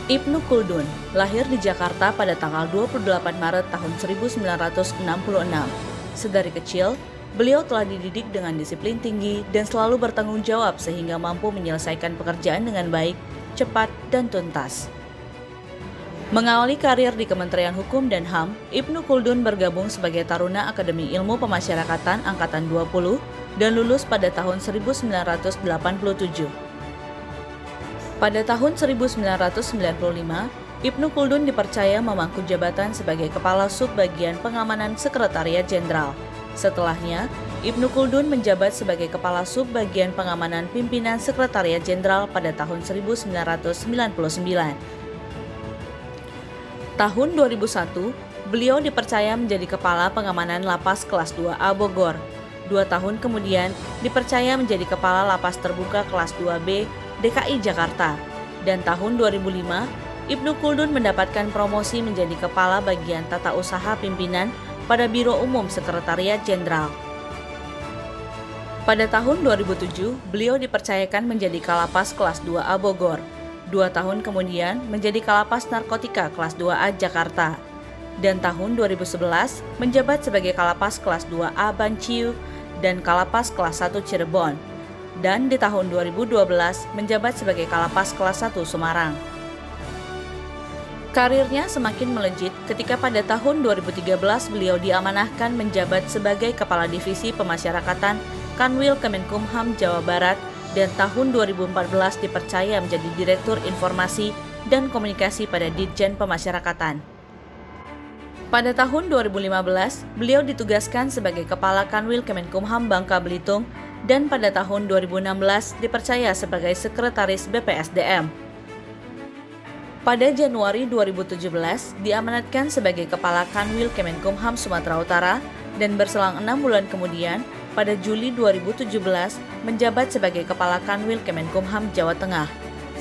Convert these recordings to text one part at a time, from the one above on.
Ibnu Khaldun lahir di Jakarta pada tanggal 28 Maret tahun 1966. Sedari kecil, beliau telah dididik dengan disiplin tinggi dan selalu bertanggung jawab sehingga mampu menyelesaikan pekerjaan dengan baik, cepat, dan tuntas. Mengawali karir di Kementerian Hukum dan HAM, Ibnu Khaldun bergabung sebagai taruna Akademi Ilmu Pemasyarakatan Angkatan 20 dan lulus pada tahun 1987. Pada tahun 1995, Ibnu Khaldun dipercaya memangku jabatan sebagai Kepala Subbagian Pengamanan Sekretariat Jenderal. Setelahnya, Ibnu Khaldun menjabat sebagai Kepala Subbagian Pengamanan Pimpinan Sekretariat Jenderal pada tahun 1999. Tahun 2001, beliau dipercaya menjadi Kepala Pengamanan Lapas Kelas 2A Bogor. 2 tahun kemudian, dipercaya menjadi Kepala Lapas Terbuka Kelas 2B DKI Jakarta, dan tahun 2005, Ibnu Khaldun mendapatkan promosi menjadi Kepala Bagian Tata Usaha Pimpinan pada Biro Umum Sekretariat Jenderal. Pada tahun 2007, beliau dipercayakan menjadi Kalapas Kelas 2A Bogor. 2 tahun kemudian menjadi Kalapas Narkotika Kelas 2A Jakarta. Dan tahun 2011 menjabat sebagai Kalapas Kelas 2A Banciu dan Kalapas Kelas 1 Cirebon. Dan di tahun 2012 menjabat sebagai Kalapas Kelas 1 Semarang. Karirnya semakin melejit ketika pada tahun 2013 beliau diamanahkan menjabat sebagai Kepala Divisi Pemasyarakatan Kanwil Kemenkumham Jawa Barat dan tahun 2014 dipercaya menjadi Direktur Informasi dan Komunikasi pada Ditjen Pemasyarakatan. Pada tahun 2015, beliau ditugaskan sebagai Kepala Kanwil Kemenkumham Bangka Belitung dan pada tahun 2016 dipercaya sebagai Sekretaris BPSDM. Pada Januari 2017 diamanatkan sebagai Kepala Kanwil Kemenkumham Sumatera Utara dan berselang 6 bulan kemudian pada Juli 2017 menjabat sebagai Kepala Kanwil Kemenkumham Jawa Tengah.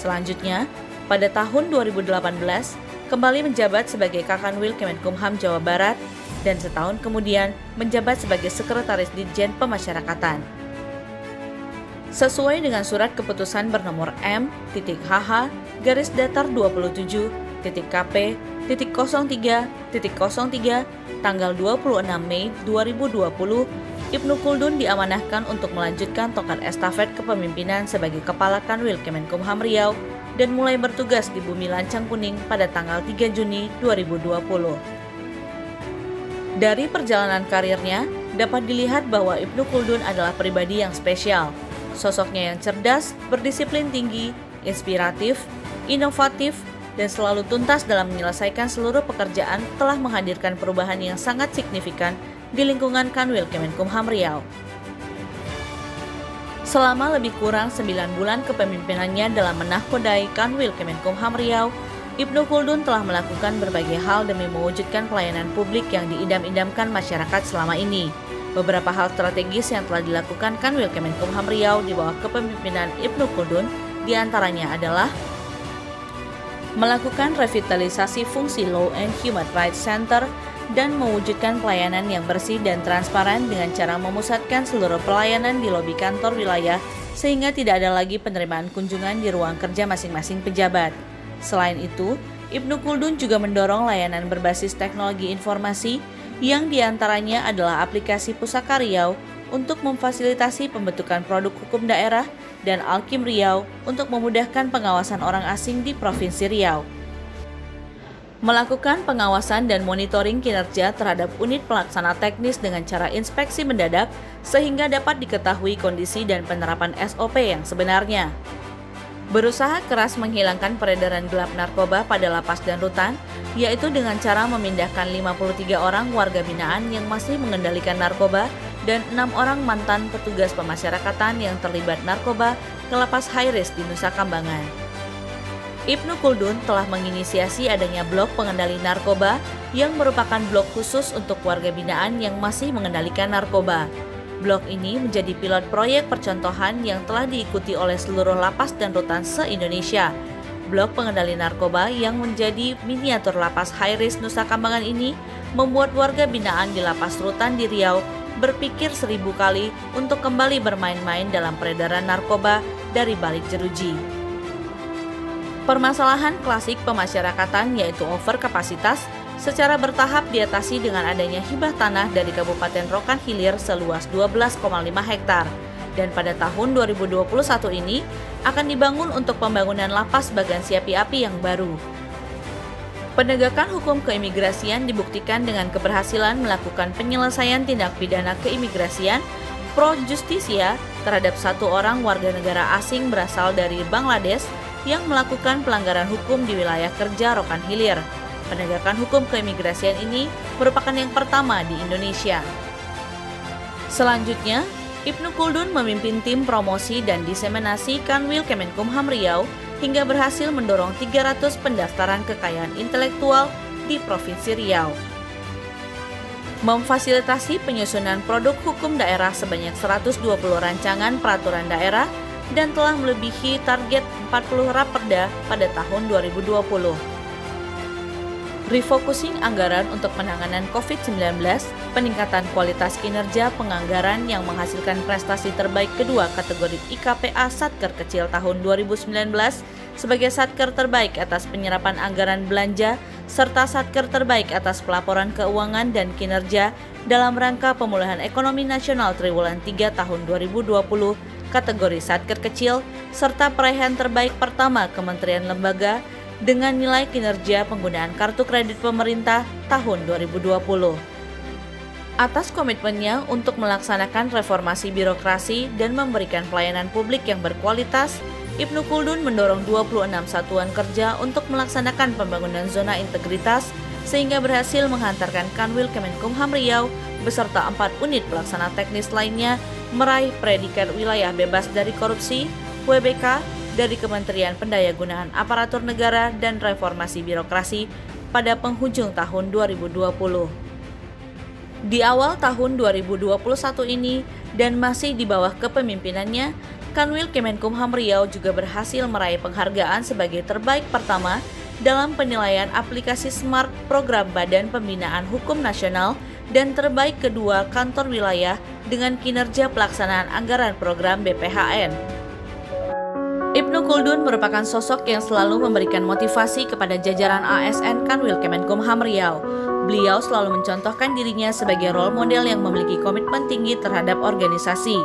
Selanjutnya, pada tahun 2018 kembali menjabat sebagai Kakanwil Kemenkumham Jawa Barat dan setahun kemudian menjabat sebagai Sekretaris Ditjen Pemasyarakatan. Sesuai dengan surat keputusan bernomor M.H-Datar20.KP.03.03 tanggal 26 Mei 2020, Ibnu Khaldun diamanahkan untuk melanjutkan tongkat estafet kepemimpinan sebagai Kepala Kanwil Kemenkumham Riau dan mulai bertugas di Bumi Lancang Kuning pada tanggal 3 Juni 2020. Dari perjalanan karirnya, dapat dilihat bahwa Ibnu Khaldun adalah pribadi yang spesial. Sosoknya yang cerdas, berdisiplin tinggi, inspiratif, inovatif, dan selalu tuntas dalam menyelesaikan seluruh pekerjaan telah menghadirkan perubahan yang sangat signifikan di lingkungan Kanwil Kemenkumham Riau. Selama lebih kurang 9 bulan kepemimpinannya dalam menahkodai Kanwil Kemenkumham Riau, Ibnu Khaldun telah melakukan berbagai hal demi mewujudkan pelayanan publik yang diidam-idamkan masyarakat selama ini. Beberapa hal strategis yang telah dilakukan Kanwil Kemenkumham Riau di bawah kepemimpinan Ibnu Khaldun diantaranya adalah melakukan revitalisasi fungsi Law and Human Rights Center dan mewujudkan pelayanan yang bersih dan transparan dengan cara memusatkan seluruh pelayanan di lobi kantor wilayah sehingga tidak ada lagi penerimaan kunjungan di ruang kerja masing-masing pejabat. Selain itu, Ibnu Khaldun juga mendorong layanan berbasis teknologi informasi yang diantaranya adalah aplikasi Pusaka Riau untuk memfasilitasi pembentukan produk hukum daerah dan Alkim Riau untuk memudahkan pengawasan orang asing di Provinsi Riau. Melakukan pengawasan dan monitoring kinerja terhadap unit pelaksana teknis dengan cara inspeksi mendadak sehingga dapat diketahui kondisi dan penerapan SOP yang sebenarnya. Berusaha keras menghilangkan peredaran gelap narkoba pada lapas dan rutan, yaitu dengan cara memindahkan 53 orang warga binaan yang masih mengendalikan narkoba dan 6 orang mantan petugas pemasyarakatan yang terlibat narkoba ke lapas high-risk di Nusa Kambangan. Ibnu Khaldun telah menginisiasi adanya blok pengendali narkoba yang merupakan blok khusus untuk warga binaan yang masih mengendalikan narkoba. Blok ini menjadi pilot proyek percontohan yang telah diikuti oleh seluruh lapas dan rutan se-Indonesia. Blok pengendali narkoba yang menjadi miniatur lapas high-risk Nusa Kambangan ini membuat warga binaan di lapas rutan di Riau berpikir 1000 kali untuk kembali bermain-main dalam peredaran narkoba dari balik jeruji. Permasalahan klasik pemasyarakatan yaitu overkapasitas secara bertahap diatasi dengan adanya hibah tanah dari Kabupaten Rokan Hilir seluas 12,5 hektar. Dan pada tahun 2021 ini akan dibangun untuk pembangunan lapas Bagan Siapi Api yang baru. Penegakan hukum keimigrasian dibuktikan dengan keberhasilan melakukan penyelesaian tindak pidana keimigrasian pro justisia terhadap 1 orang warga negara asing berasal dari Bangladesh yang melakukan pelanggaran hukum di wilayah kerja Rokan Hilir. Penegakan hukum keimigrasian ini merupakan yang pertama di Indonesia. Selanjutnya, Ibnu Kuldun memimpin tim promosi dan diseminasi Kanwil Kemenkumham Riau hingga berhasil mendorong 300 pendaftaran kekayaan intelektual di Provinsi Riau. Memfasilitasi penyusunan produk hukum daerah sebanyak 120 rancangan peraturan daerah dan telah melebihi target 40 raperda pada tahun 2020. Refocusing anggaran untuk penanganan COVID-19, peningkatan kualitas kinerja penganggaran yang menghasilkan prestasi terbaik kedua kategori IKPA Satker Kecil tahun 2019 sebagai Satker terbaik atas penyerapan anggaran belanja serta Satker terbaik atas pelaporan keuangan dan kinerja dalam rangka pemulihan ekonomi nasional triwulan 3 tahun 2020 kategori Satker Kecil serta peraihan terbaik pertama Kementerian Lembaga dengan nilai kinerja penggunaan kartu kredit pemerintah tahun 2020. Atas komitmennya untuk melaksanakan reformasi birokrasi dan memberikan pelayanan publik yang berkualitas, Ibnu Kuldun mendorong 26 satuan kerja untuk melaksanakan pembangunan zona integritas sehingga berhasil menghantarkan Kanwil Kemenkumham Riau beserta 4 unit pelaksana teknis lainnya meraih predikat wilayah bebas dari korupsi, WBK, dari Kementerian Pendayagunaan Aparatur Negara dan Reformasi Birokrasi pada penghujung tahun 2020. Di awal tahun 2021 ini dan masih di bawah kepemimpinannya, Kanwil Kemenkumham Riau juga berhasil meraih penghargaan sebagai terbaik pertama dalam penilaian aplikasi Smart Program Badan Pembinaan Hukum Nasional dan terbaik kedua kantor wilayah dengan kinerja pelaksanaan anggaran program BPHN. Ibnu Kuldun merupakan sosok yang selalu memberikan motivasi kepada jajaran ASN Kanwil Kemenkumham Riau. Beliau selalu mencontohkan dirinya sebagai role model yang memiliki komitmen tinggi terhadap organisasi.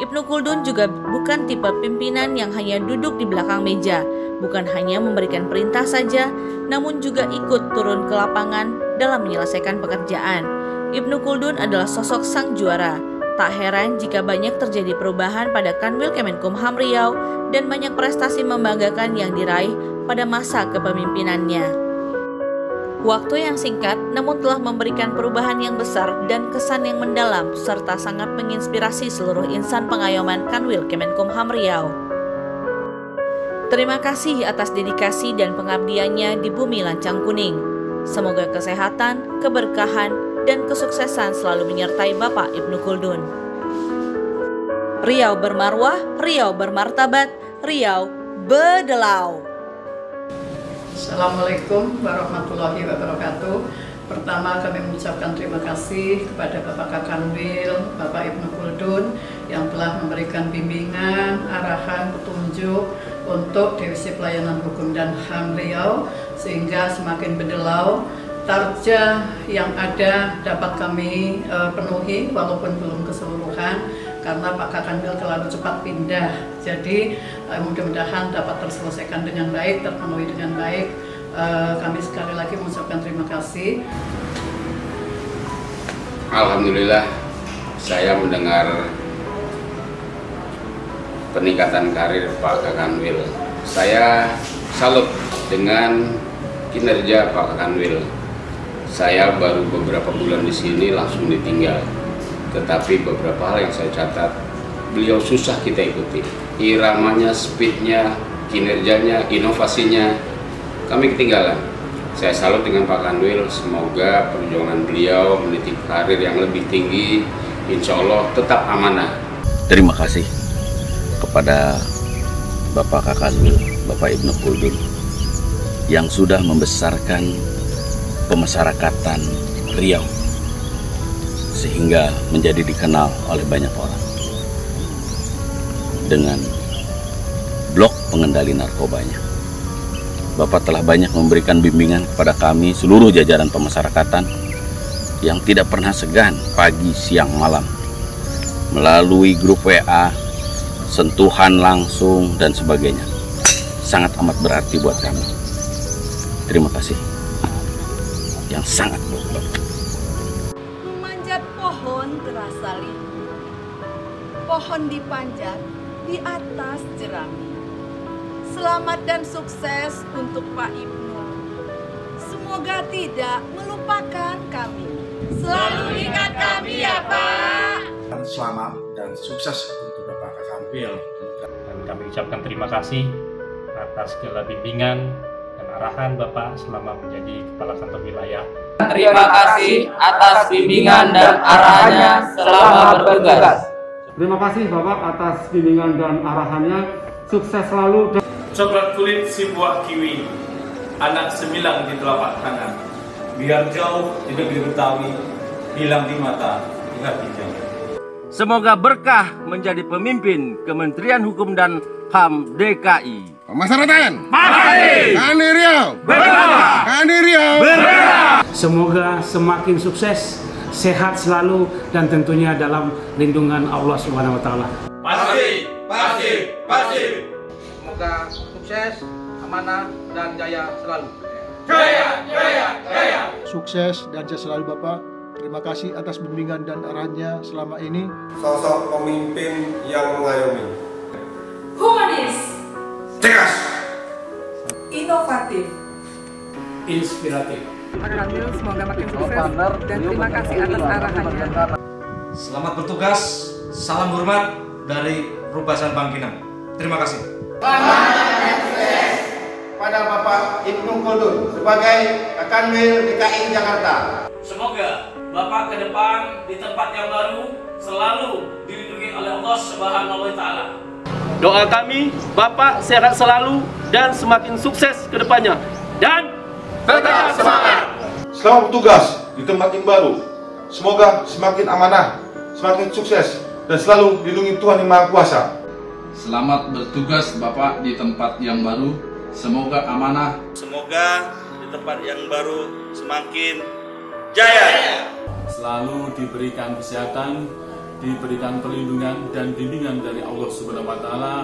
Ibnu Kuldun juga bukan tipe pimpinan yang hanya duduk di belakang meja, bukan hanya memberikan perintah saja, namun juga ikut turun ke lapangan dalam menyelesaikan pekerjaan. Ibnu Kuldun adalah sosok sang juara. Tak heran jika banyak terjadi perubahan pada Kanwil Kemenkumham Riau dan banyak prestasi membanggakan yang diraih pada masa kepemimpinannya. Waktu yang singkat namun telah memberikan perubahan yang besar dan kesan yang mendalam serta sangat menginspirasi seluruh insan pengayoman Kanwil Kemenkumham Riau. Terima kasih atas dedikasi dan pengabdiannya di bumi lancang kuning. Semoga kesehatan, keberkahan, dan kesuksesan selalu menyertai Bapak Ibnu Kuldun. Riau bermarwah, Riau bermartabat, Riau bedelau. Assalamualaikum warahmatullahi wabarakatuh. Pertama kami mengucapkan terima kasih kepada Bapak Kakanwil, Bapak Ibnu Kuldun yang telah memberikan bimbingan, arahan, petunjuk untuk Divisi Pelayanan Hukum dan HAM Riau sehingga semakin bedelau. Tarja yang ada dapat kami penuhi walaupun belum keseluruhan karena Pak Kakanwil terlalu cepat pindah. Jadi mudah-mudahan dapat terselesaikan dengan baik, terpenuhi dengan baik. Kami sekali lagi mengucapkan terima kasih. Alhamdulillah saya mendengar peningkatan karir Pak Kakanwil. Saya salut dengan kinerja Pak Kakanwil. Saya baru beberapa bulan di sini langsung ditinggal. Tetapi beberapa hal yang saya catat, beliau susah kita ikuti. Iramanya, speednya, kinerjanya, inovasinya, kami ketinggalan. Saya salut dengan Pak Kanwil, semoga perjuangan beliau meniti karir yang lebih tinggi, insya Allah tetap amanah. Terima kasih kepada Bapak Kakanwil, Bapak Ibnu Kuldun, yang sudah membesarkan pemasyarakatan Riau sehingga menjadi dikenal oleh banyak orang dengan blok pengendali narkobanya. Bapak telah banyak memberikan bimbingan kepada kami seluruh jajaran pemasyarakatan yang tidak pernah segan pagi, siang, malam melalui grup WA, sentuhan langsung dan sebagainya. Sangat amat berarti buat kami. Terima kasih yang sangat buat Bapak. Memanjat pohon terasa lindung. Pohon dipanjat di atas jerami. Selamat dan sukses untuk Pak Ibnu. Semoga tidak melupakan kami. Selalu ingat kami ya Pak. Selamat dan sukses untuk Bapak Kakanwil. Dan kami ucapkan terima kasih atas segala bimbingan dan arahan Bapak selama menjadi Kepala Kantor Wilayah. Terima kasih atas bimbingan dan arahannya selama bertugas. Terima kasih Bapak atas bimbingan dan arahannya. Sukses selalu. Coklat kulit si buah kiwi, anak semilang di telapak tangan. Biar jauh tidak diketahui, hilang di mata, ingat di jangan. Semoga berkah menjadi pemimpin Kementerian Hukum dan HAM DKI. Pemasarakatan Kani Riau Kani Riau. Semoga semakin sukses, sehat selalu, dan tentunya dalam lindungan Allah Subhanahu wa Ta'ala. Pasti. Semoga sukses, amanah, dan jaya selalu. Jaya. Sukses dan jaya selalu Bapak. Terima kasih atas bimbingan dan arahannya selama ini. Sosok pemimpin yang mengayomi, Humanis, tegas, inovatif, Inspiratif. Kakanwil semoga makin sukses dan terima kasih atas arahannya. Selamat bertugas, salam hormat dari Rubasan Bangkinang. Terima kasih. pada Bapak Ibnu Kuldun sebagai Kakanwil DKI Jakarta. Semoga Bapak ke depan di tempat yang baru selalu dilindungi oleh Allah Subhanahu wa Ta'ala. Doa kami, Bapak sehat selalu dan semakin sukses ke depannya. Dan Tetap semangat. Selamat bertugas di tempat yang baru. Semoga semakin amanah, semakin sukses, dan selalu dilindungi Tuhan Yang Maha Kuasa. Selamat bertugas Bapak di tempat yang baru. Semoga amanah. Semoga di tempat yang baru semakin jaya. Selalu diberikan kesehatan, diberikan perlindungan dan bimbingan dari Allah Subhanahu wa Ta'ala.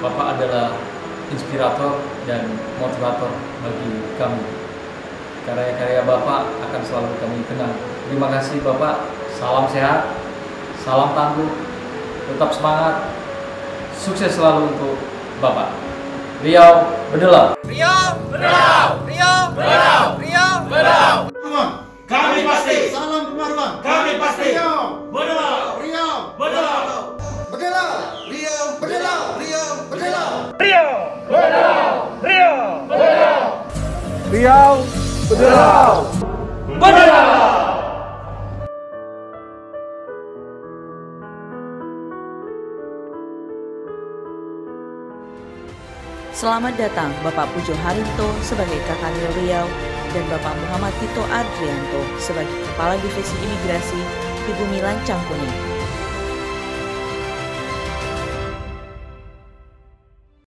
Bapak adalah inspirator dan motivator bagi kami. Karya-karya Bapak akan selalu kami kenang. Terima kasih Bapak, salam sehat, salam tangguh, tetap semangat, sukses selalu untuk Bapak. Riau Bedelau. Riau Bedelau. Riau Bedelau. Riau Bedelau. Kami pasti. Salam Pemarwan. Kami pasti. Riau Bedelau. Riau Bedelau. Bedelau. Riau Bedelau. Riau Bedelau. Riau Bedelau. Riau Bedelau. Riau Bedelau. Bedelau. Selamat datang Bapak Pujo Harinto sebagai Kakanwil Riau dan Bapak Muhammad Tito Adrianto sebagai Kepala Divisi Imigrasi di Bumi Lancang Kuning.